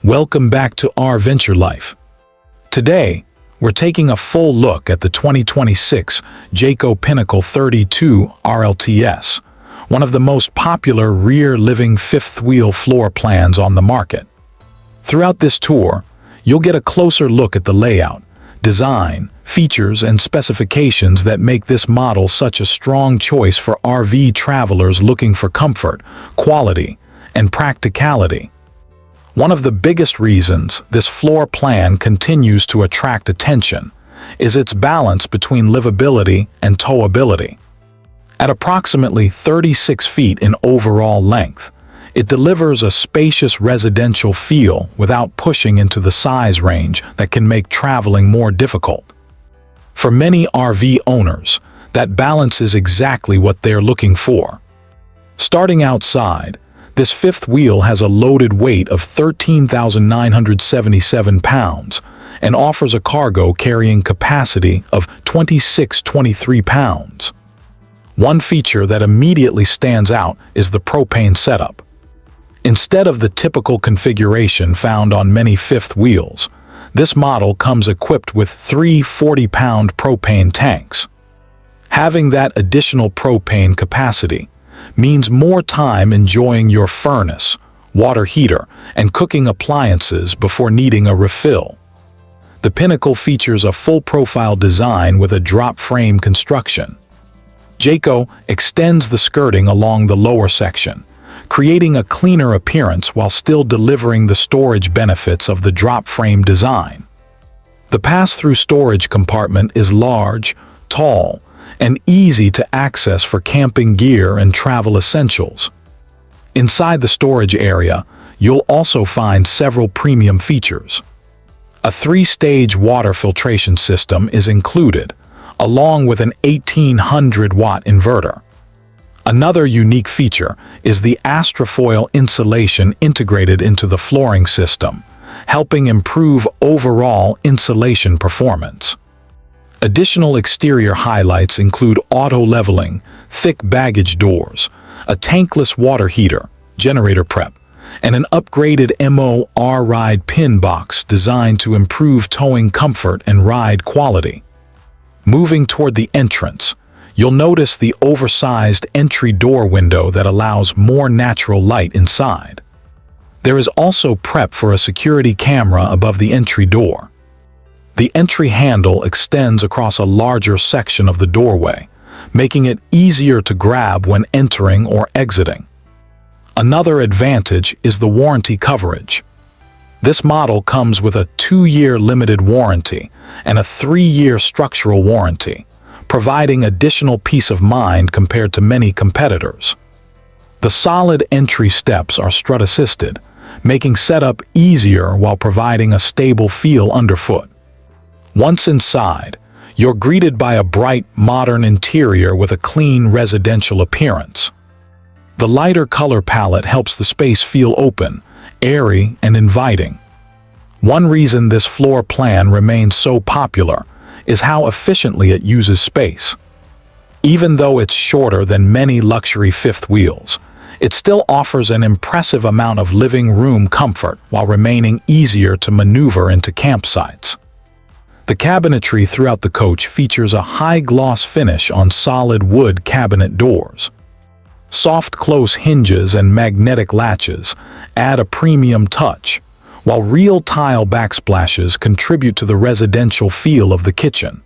Welcome back to RVenture Life. Today, we're taking a full look at the 2026 Jayco Pinnacle 32RLTS, one of the most popular rear living fifth-wheel floor plans on the market. Throughout this tour, you'll get a closer look at the layout, design, features, and specifications that make this model such a strong choice for RV travelers looking for comfort, quality, and practicality. One of the biggest reasons this floor plan continues to attract attention is its balance between livability and towability. At approximately 36 feet in overall length, it delivers a spacious residential feel without pushing into the size range that can make traveling more difficult. For many RV owners, that balance is exactly what they're looking for. Starting outside, this fifth wheel has a loaded weight of 13,977 pounds and offers a cargo carrying capacity of 23 pounds. One feature that immediately stands out is the propane setup. Instead of the typical configuration found on many fifth wheels, this model comes equipped with three 40-pound propane tanks. Having that additional propane capacity means more time enjoying your furnace, water heater, and cooking appliances before needing a refill. The Pinnacle features a full-profile design with a drop frame construction. Jayco extends the skirting along the lower section, creating a cleaner appearance while still delivering the storage benefits of the drop frame design. The pass-through storage compartment is large, tall, and easy to access for camping gear and travel essentials. Inside the storage area, you'll also find several premium features. A 3-stage water filtration system is included, along with an 1800-watt inverter. Another unique feature is the Astrofoil insulation integrated into the flooring system, helping improve overall insulation performance. Additional exterior highlights include auto-leveling, thick baggage doors, a tankless water heater, generator prep, and an upgraded MORryde pin box designed to improve towing comfort and ride quality. Moving toward the entrance, you'll notice the oversized entry door window that allows more natural light inside. There is also prep for a security camera above the entry door. The entry handle extends across a larger section of the doorway, making it easier to grab when entering or exiting. Another advantage is the warranty coverage. This model comes with a 2-year limited warranty and a 3-year structural warranty, providing additional peace of mind compared to many competitors. The solid entry steps are strut-assisted, making setup easier while providing a stable feel underfoot. Once inside, you're greeted by a bright, modern interior with a clean residential appearance. The lighter color palette helps the space feel open, airy, and inviting. One reason this floor plan remains so popular is how efficiently it uses space. Even though it's shorter than many luxury fifth wheels, it still offers an impressive amount of living room comfort while remaining easier to maneuver into campsites. The cabinetry throughout the coach features a high-gloss finish on solid wood cabinet doors. Soft close hinges and magnetic latches add a premium touch, while real tile backsplashes contribute to the residential feel of the kitchen.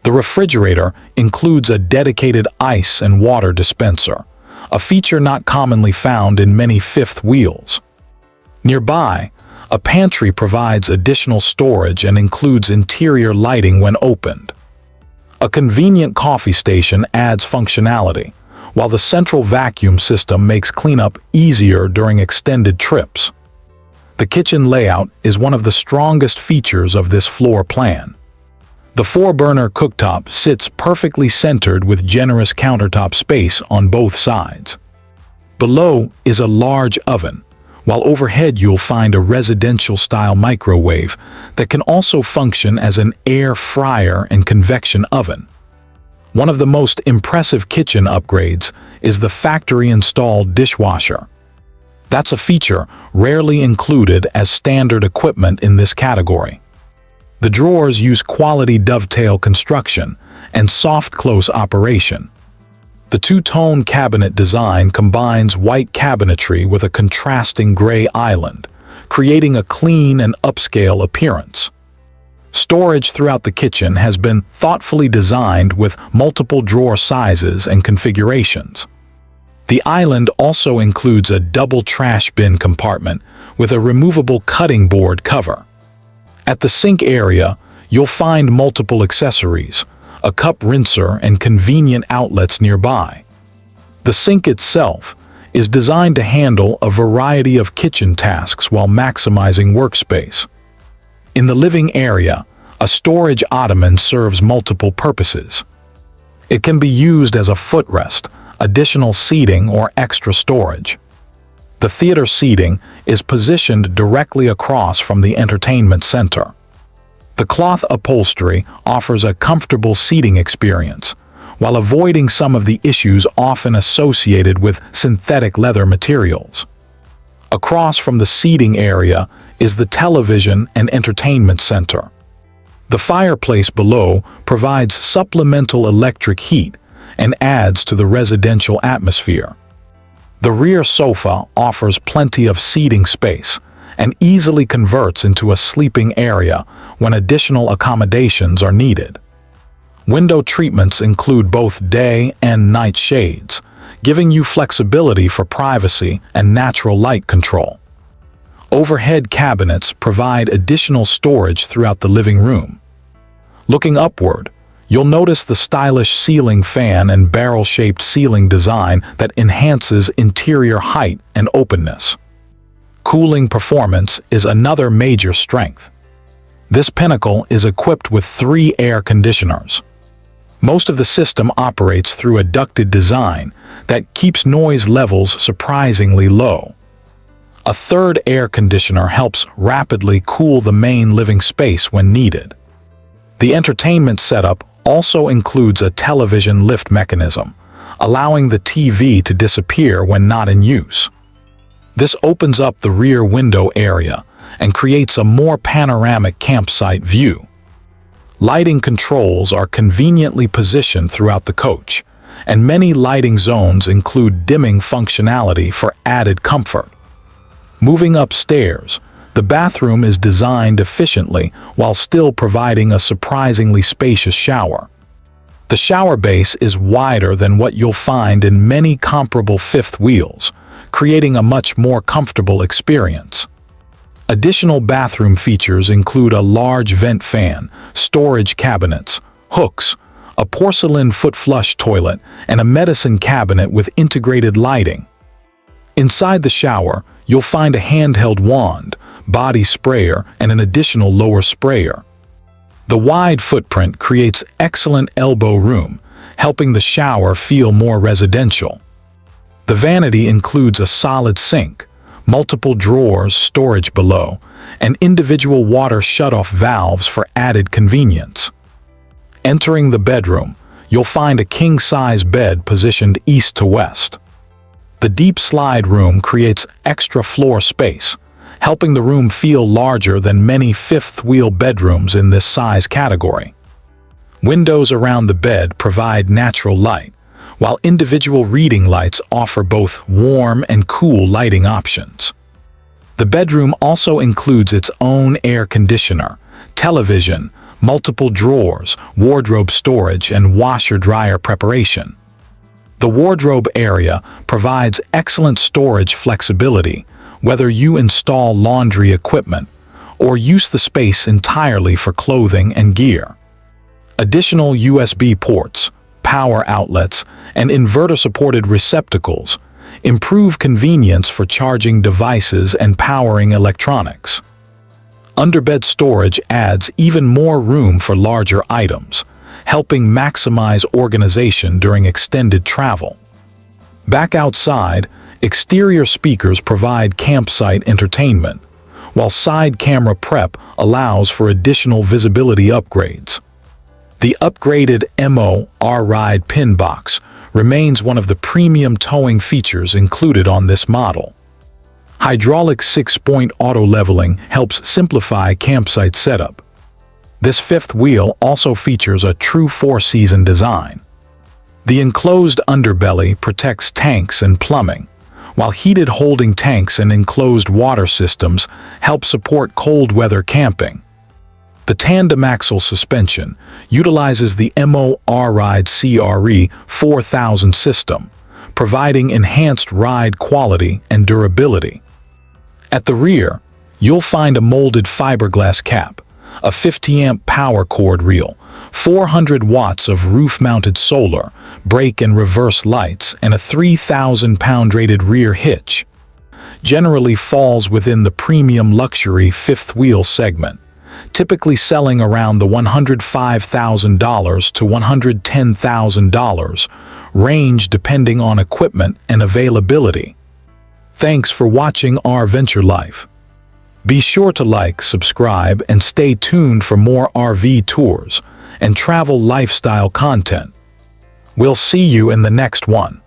The refrigerator includes a dedicated ice and water dispenser, a feature not commonly found in many fifth wheels. Nearby, a pantry provides additional storage and includes interior lighting when opened. A convenient coffee station adds functionality, while the central vacuum system makes cleanup easier during extended trips. The kitchen layout is one of the strongest features of this floor plan. The 4-burner cooktop sits perfectly centered with generous countertop space on both sides. Below is a large oven, while overhead you'll find a residential-style microwave that can also function as an air fryer and convection oven. One of the most impressive kitchen upgrades is the factory-installed dishwasher. That's a feature rarely included as standard equipment in this category. The drawers use quality dovetail construction and soft close operation. The two-tone cabinet design combines white cabinetry with a contrasting gray island, creating a clean and upscale appearance. Storage throughout the kitchen has been thoughtfully designed with multiple drawer sizes and configurations. The island also includes a double trash bin compartment with a removable cutting board cover. At the sink area, you'll find multiple accessories, a cup rinser, and convenient outlets nearby. The sink itself is designed to handle a variety of kitchen tasks while maximizing workspace. In the living area, a storage ottoman serves multiple purposes. It can be used as a footrest, additional seating, or extra storage. The theater seating is positioned directly across from the entertainment center. The cloth upholstery offers a comfortable seating experience, while avoiding some of the issues often associated with synthetic leather materials. Across from the seating area is the television and entertainment center. The fireplace below provides supplemental electric heat and adds to the residential atmosphere. The rear sofa offers plenty of seating space and easily converts into a sleeping area when additional accommodations are needed. Window treatments include both day and night shades, giving you flexibility for privacy and natural light control. Overhead cabinets provide additional storage throughout the living room. Looking upward, you'll notice the stylish ceiling fan and barrel-shaped ceiling design that enhances interior height and openness. Cooling performance is another major strength. This Pinnacle is equipped with 3 air conditioners. Most of the system operates through a ducted design that keeps noise levels surprisingly low. A third air conditioner helps rapidly cool the main living space when needed. The entertainment setup also includes a television lift mechanism, allowing the TV to disappear when not in use. This opens up the rear window area and creates a more panoramic campsite view. Lighting controls are conveniently positioned throughout the coach, and many lighting zones include dimming functionality for added comfort. Moving upstairs, the bathroom is designed efficiently while still providing a surprisingly spacious shower. The shower base is wider than what you'll find in many comparable fifth wheels, creating a much more comfortable experience. Additional bathroom features include a large vent fan, storage cabinets, hooks, a porcelain foot flush toilet, and a medicine cabinet with integrated lighting. Inside the shower, you'll find a handheld wand, body sprayer, and an additional lower sprayer. The wide footprint creates excellent elbow room, helping the shower feel more residential. The vanity includes a solid sink, multiple drawers, storage below, and individual water shutoff valves for added convenience. Entering the bedroom, you'll find a king-size bed positioned east to west. The deep slide room creates extra floor space, helping the room feel larger than many fifth-wheel bedrooms in this size category. Windows around the bed provide natural light, while individual reading lights offer both warm and cool lighting options. The bedroom also includes its own air conditioner, television, multiple drawers, wardrobe storage, and washer-dryer preparation. The wardrobe area provides excellent storage flexibility, whether you install laundry equipment or use the space entirely for clothing and gear. Additional USB ports, power outlets, and inverter-supported receptacles improve convenience for charging devices and powering electronics. Underbed storage adds even more room for larger items, helping maximize organization during extended travel. Back outside, exterior speakers provide campsite entertainment, while side camera prep allows for additional visibility upgrades. The upgraded MORryde pin box remains one of the premium towing features included on this model. Hydraulic 6-point auto-leveling helps simplify campsite setup. This fifth wheel also features a true four-season design. The enclosed underbelly protects tanks and plumbing, while heated holding tanks and enclosed water systems help support cold weather camping. The tandem axle suspension utilizes the MORryde CRE 4000 system, providing enhanced ride quality and durability. At the rear, you'll find a molded fiberglass cap, a 50-amp power cord reel, 400 watts of roof-mounted solar, brake and reverse lights, and a 3,000-pound rated rear hitch. Generally falls within the premium luxury fifth wheel segment, typically selling around the $105,000 to $110,000 range depending on equipment and availability. Thanks for watching RVenture Life. Be sure to like, subscribe, and stay tuned for more RV tours and travel lifestyle content. We'll see you in the next one.